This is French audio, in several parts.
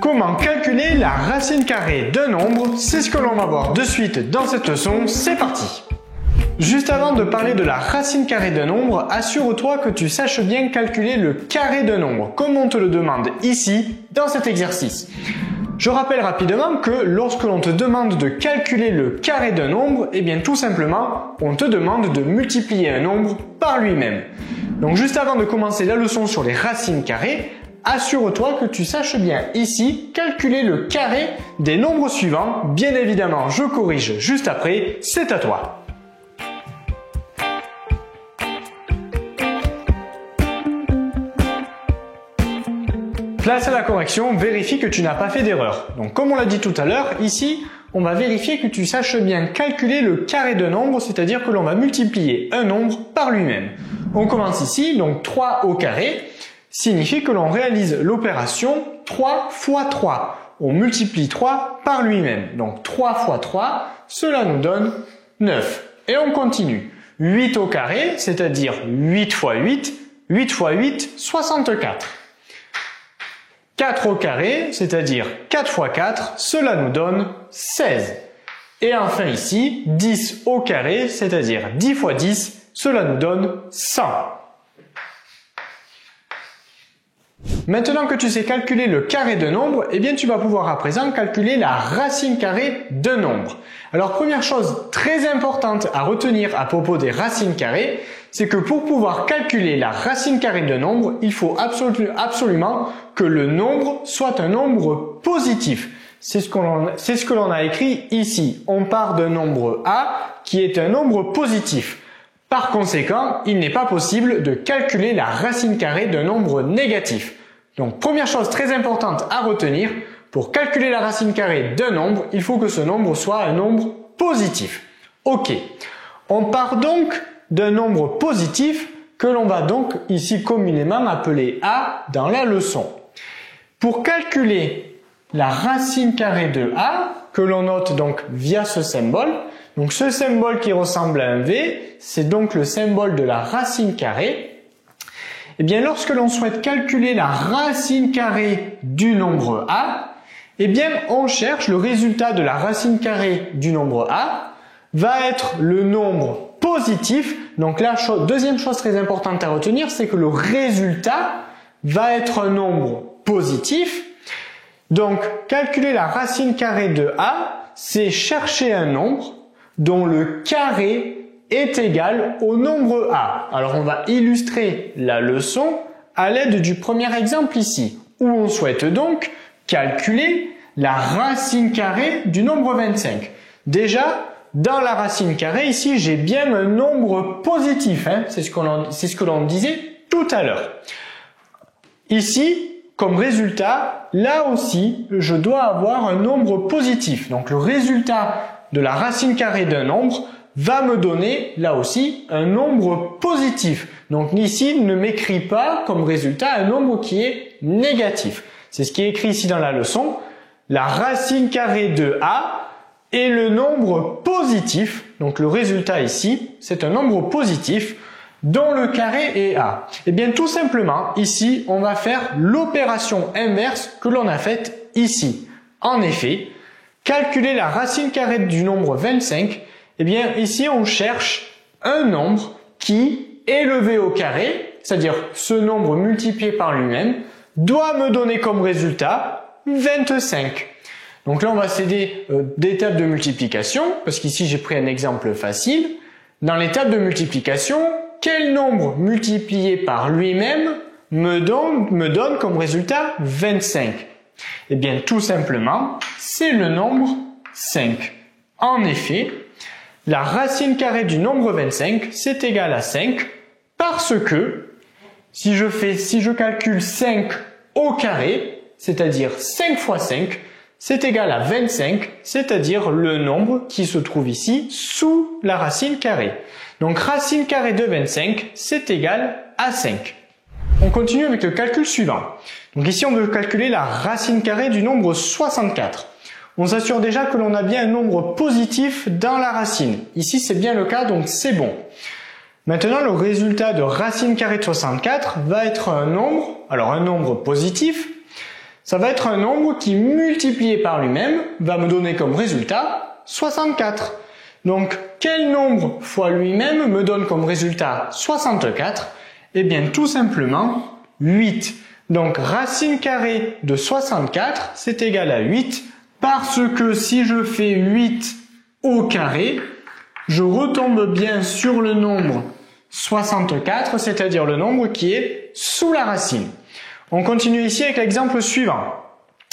Comment calculer la racine carrée d'un nombre? C'est ce que l'on va voir de suite dans cette leçon, c'est parti! Juste avant de parler de la racine carrée d'un nombre, assure-toi que tu saches bien calculer le carré d'un nombre, comme on te le demande ici, dans cet exercice. Je rappelle rapidement que lorsque l'on te demande de calculer le carré d'un nombre, eh bien tout simplement, on te demande de multiplier un nombre par lui-même. Donc juste avant de commencer la leçon sur les racines carrées, assure-toi que tu saches bien ici calculer le carré des nombres suivants. Bien évidemment, je corrige juste après, c'est à toi. Place à la correction, vérifie que tu n'as pas fait d'erreur. Donc comme on l'a dit tout à l'heure, ici, on va vérifier que tu saches bien calculer le carré d'un nombre, c'est-à-dire que l'on va multiplier un nombre par lui-même. On commence ici, donc 3 au carré signifie que l'on réalise l'opération 3 fois 3. On multiplie 3 par lui-même. Donc 3 fois 3, cela nous donne 9. Et on continue. 8 au carré, c'est-à-dire 8 fois 8, 8 fois 8, 64. 4 au carré, c'est-à-dire 4 fois 4, cela nous donne 16. Et enfin ici, 10 au carré, c'est-à-dire 10 fois 10, cela nous donne 100. Maintenant que tu sais calculer le carré d'un nombre, eh bien tu vas pouvoir à présent calculer la racine carrée d'un nombre. Alors première chose très importante à retenir à propos des racines carrées, c'est que pour pouvoir calculer la racine carrée d'un nombre, il faut absolument que le nombre soit un nombre positif. C'est ce que l'on a écrit ici. On part d'un nombre A qui est un nombre positif. Par conséquent, il n'est pas possible de calculer la racine carrée d'un nombre négatif. Donc première chose très importante à retenir, pour calculer la racine carrée d'un nombre, il faut que ce nombre soit un nombre positif. Ok, on part donc d'un nombre positif que l'on va donc ici communément appeler A dans la leçon. Pour calculer la racine carrée de A, que l'on note donc via ce symbole, donc ce symbole qui ressemble à un V, c'est donc le symbole de la racine carrée. Eh bien, lorsque l'on souhaite calculer la racine carrée du nombre A, eh bien, on cherche le résultat de la racine carrée du nombre A va être le nombre positif. Donc la deuxième chose très importante à retenir, c'est que le résultat va être un nombre positif. Donc, calculer la racine carrée de A, c'est chercher un nombre dont le carré est égal au nombre A. Alors on va illustrer la leçon à l'aide du premier exemple ici, où on souhaite donc calculer la racine carrée du nombre 25. Déjà, dans la racine carrée ici, j'ai bien un nombre positif, c'est ce que l'on disait tout à l'heure. Ici, comme résultat, là aussi, je dois avoir un nombre positif. Donc le résultat de la racine carrée d'un nombre va me donner là aussi un nombre positif. Donc ici, ne m'écris pas comme résultat un nombre qui est négatif. C'est ce qui est écrit ici dans la leçon. La racine carrée de A est le nombre positif. Donc le résultat ici, c'est un nombre positif dont le carré est A. Et bien tout simplement, ici, on va faire l'opération inverse que l'on a faite ici. En effet, calculer la racine carrée du nombre 25, eh bien, ici, on cherche un nombre qui, élevé au carré, c'est-à-dire ce nombre multiplié par lui-même, doit me donner comme résultat 25. Donc là, on va s'aider des tables de multiplication, parce qu'ici, j'ai pris un exemple facile. Dans les tables de multiplication, quel nombre multiplié par lui-même me donne comme résultat 25? Eh bien, tout simplement, c'est le nombre 5. En effet, la racine carrée du nombre 25, c'est égal à 5 parce que si je calcule 5 au carré, c'est-à-dire 5 fois 5, c'est égal à 25, c'est-à-dire le nombre qui se trouve ici sous la racine carrée. Donc racine carrée de 25, c'est égal à 5. On continue avec le calcul suivant. Donc ici, on veut calculer la racine carrée du nombre 64. On s'assure déjà que l'on a bien un nombre positif dans la racine. Ici, c'est bien le cas, donc c'est bon. Maintenant, le résultat de racine carrée de 64 va être un nombre positif, Ça va être un nombre qui, multiplié par lui-même, va me donner comme résultat 64. Donc, quel nombre fois lui-même me donne comme résultat 64? Eh bien, tout simplement 8. Donc, racine carrée de 64, c'est égal à 8, parce que si je fais 8 au carré, je retombe bien sur le nombre 64, c'est-à-dire le nombre qui est sous la racine. On continue ici avec l'exemple suivant.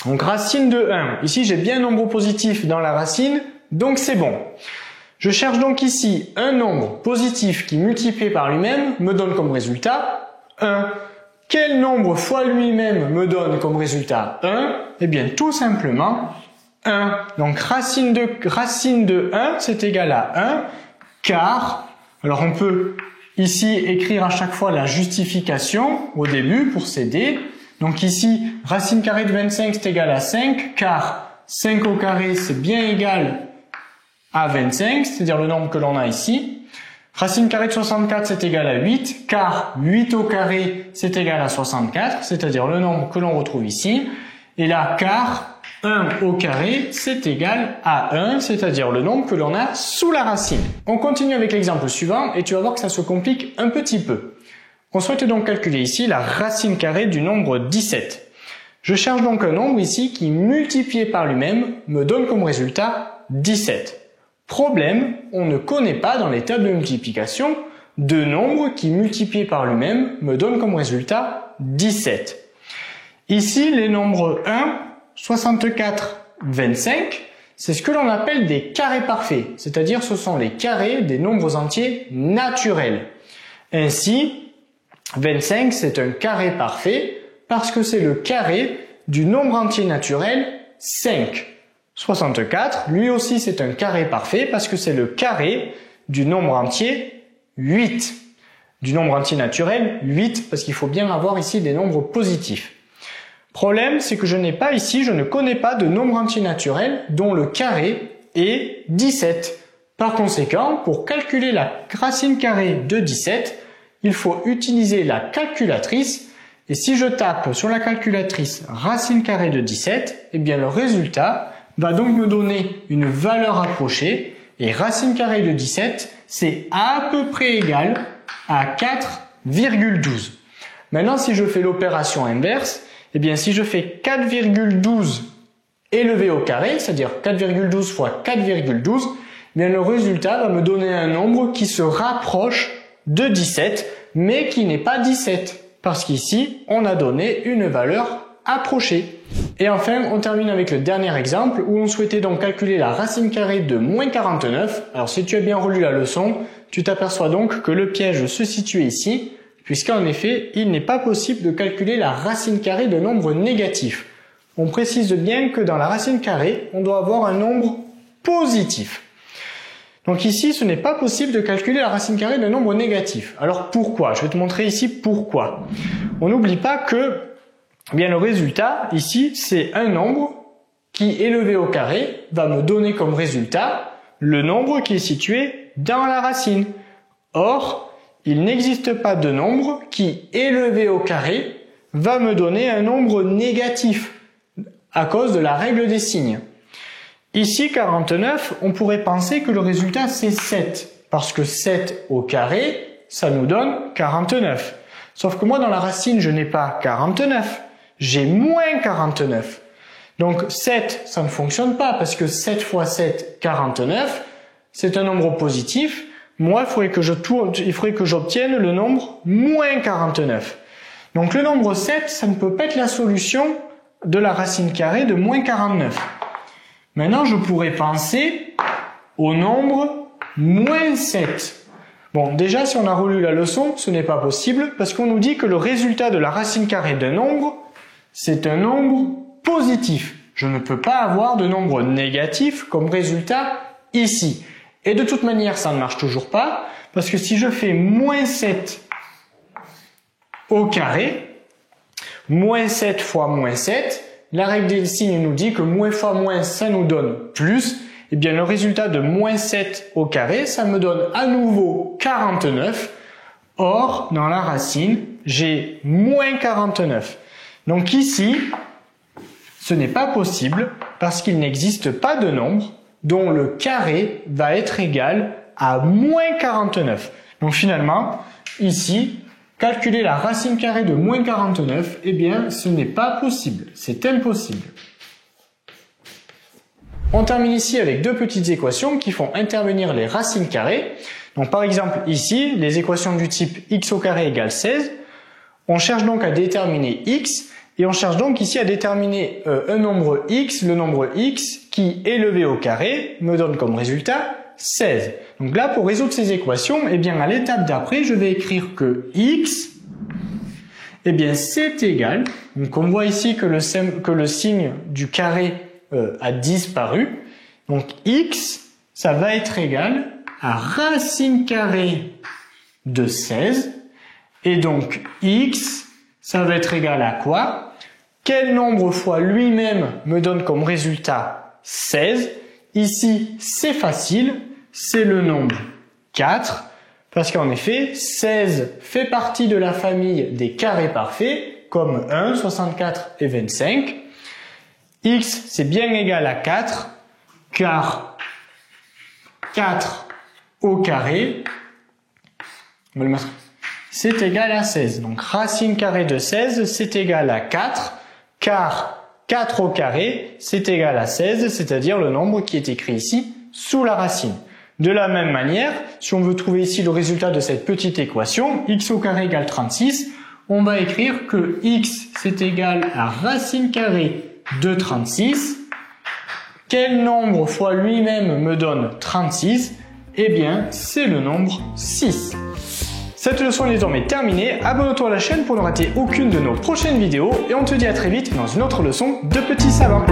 Donc, racine de 1. Ici, j'ai bien un nombre positif dans la racine, donc c'est bon. Je cherche donc ici un nombre positif qui, multiplié par lui-même, me donne comme résultat 1. Quel nombre fois lui-même me donne comme résultat 1? Eh bien, tout simplement 1. Donc, racine de 1, c'est égal à 1, car, alors on peut ici écrire à chaque fois la justification au début pour s'aider. Donc ici, racine carrée de 25, c'est égal à 5, car 5 au carré, c'est bien égal à 25, c'est-à-dire le nombre que l'on a ici. Racine carrée de 64, c'est égal à 8, car 8 au carré, c'est égal à 64, c'est-à-dire le nombre que l'on retrouve ici. Et là, car 1 au carré, c'est égal à 1, c'est-à-dire le nombre que l'on a sous la racine. On continue avec l'exemple suivant, et tu vas voir que ça se complique un petit peu. On souhaite donc calculer ici la racine carrée du nombre 17. Je cherche donc un nombre ici qui, multiplié par lui-même, me donne comme résultat 17. Problème, on ne connaît pas dans les tables de multiplication de nombres qui, multipliés par lui-même, me donnent comme résultat 17. Ici, les nombres 1, 64, 25, c'est ce que l'on appelle des carrés parfaits, c'est-à-dire ce sont les carrés des nombres entiers naturels. Ainsi, 25, c'est un carré parfait parce que c'est le carré du nombre entier naturel 5. 64, lui aussi c'est un carré parfait parce que c'est le carré du nombre entier 8. Du nombre entier naturel 8 parce qu'il faut bien avoir ici des nombres positifs. Problème, c'est que je ne connais pas de nombre entier naturel dont le carré est 17. Par conséquent, pour calculer la racine carrée de 17, il faut utiliser la calculatrice. Et si je tape sur la calculatrice racine carrée de 17, eh bien le résultat va donc me donner une valeur approchée, et racine carrée de 17, c'est à peu près égal à 4,12. Maintenant, si je fais l'opération inverse, eh bien si je fais 4,12 élevé au carré, c'est-à-dire 4,12 fois 4,12, eh bien le résultat va me donner un nombre qui se rapproche de 17, mais qui n'est pas 17, parce qu'ici, on a donné une valeur approchée. Et enfin, on termine avec le dernier exemple où on souhaitait donc calculer la racine carrée de moins 49. Alors si tu as bien relu la leçon, tu t'aperçois donc que le piège se situe ici, puisqu'en effet, il n'est pas possible de calculer la racine carrée de nombres négatifs. On précise bien que dans la racine carrée, on doit avoir un nombre positif. Donc ici, ce n'est pas possible de calculer la racine carrée d'un nombre négatif. Alors pourquoi? Je vais te montrer ici pourquoi. On n'oublie pas que bien le résultat, ici, c'est un nombre qui, élevé au carré, va me donner comme résultat le nombre qui est situé dans la racine. Or, il n'existe pas de nombre qui, élevé au carré, va me donner un nombre négatif à cause de la règle des signes. Ici, 49, on pourrait penser que le résultat c'est 7, parce que 7 au carré, ça nous donne 49. Sauf que moi, dans la racine, je n'ai pas 49. J'ai moins 49. Donc 7, ça ne fonctionne pas parce que 7 fois 7, 49, c'est un nombre positif. Moi, il faudrait que j'obtienne le nombre moins 49. Donc le nombre 7, ça ne peut pas être la solution de la racine carrée de moins 49. Maintenant, je pourrais penser au nombre moins 7. Bon, déjà, si on a relu la leçon, ce n'est pas possible parce qu'on nous dit que le résultat de la racine carrée d'un nombre, c'est un nombre positif. Je ne peux pas avoir de nombre négatif comme résultat ici. Et de toute manière, ça ne marche toujours pas, parce que si je fais moins 7 au carré, moins 7 fois moins 7, la règle des signes nous dit que moins fois moins, ça nous donne plus. Et bien, le résultat de moins 7 au carré, ça me donne à nouveau 49. Or, dans la racine, j'ai moins 49. Donc ici, ce n'est pas possible parce qu'il n'existe pas de nombre dont le carré va être égal à moins 49. Donc finalement, ici, calculer la racine carrée de moins 49, eh bien, ce n'est pas possible. C'est impossible. On termine ici avec deux petites équations qui font intervenir les racines carrées. Donc par exemple, ici, les équations du type x au carré égale 16. On cherche donc à déterminer x, et on cherche donc ici à déterminer un nombre x, le nombre x qui, élevé au carré, me donne comme résultat 16. Donc là, pour résoudre ces équations, eh bien à l'étape d'après, je vais écrire que x, eh bien c'est égal, donc on voit ici que le signe du carré a disparu, donc x, ça va être égal à racine carrée de 16, et donc x, ça va être égal à quoi? Quel nombre fois lui-même me donne comme résultat 16? Ici, c'est facile, c'est le nombre 4, parce qu'en effet, 16 fait partie de la famille des carrés parfaits, comme 1, 64 et 25. X, c'est bien égal à 4, car 4 au carré, c'est égal à 16. Donc racine carrée de 16, c'est égal à 4, car 4 au carré, c'est égal à 16, c'est-à-dire le nombre qui est écrit ici sous la racine. De la même manière, si on veut trouver ici le résultat de cette petite équation, x au carré égale 36, on va écrire que x, c'est égal à racine carrée de 36. Quel nombre fois lui-même me donne 36? Eh bien, c'est le nombre 6. Cette leçon est désormais terminée. Abonne-toi à la chaîne pour ne rater aucune de nos prochaines vidéos et on te dit à très vite dans une autre leçon de petits savants.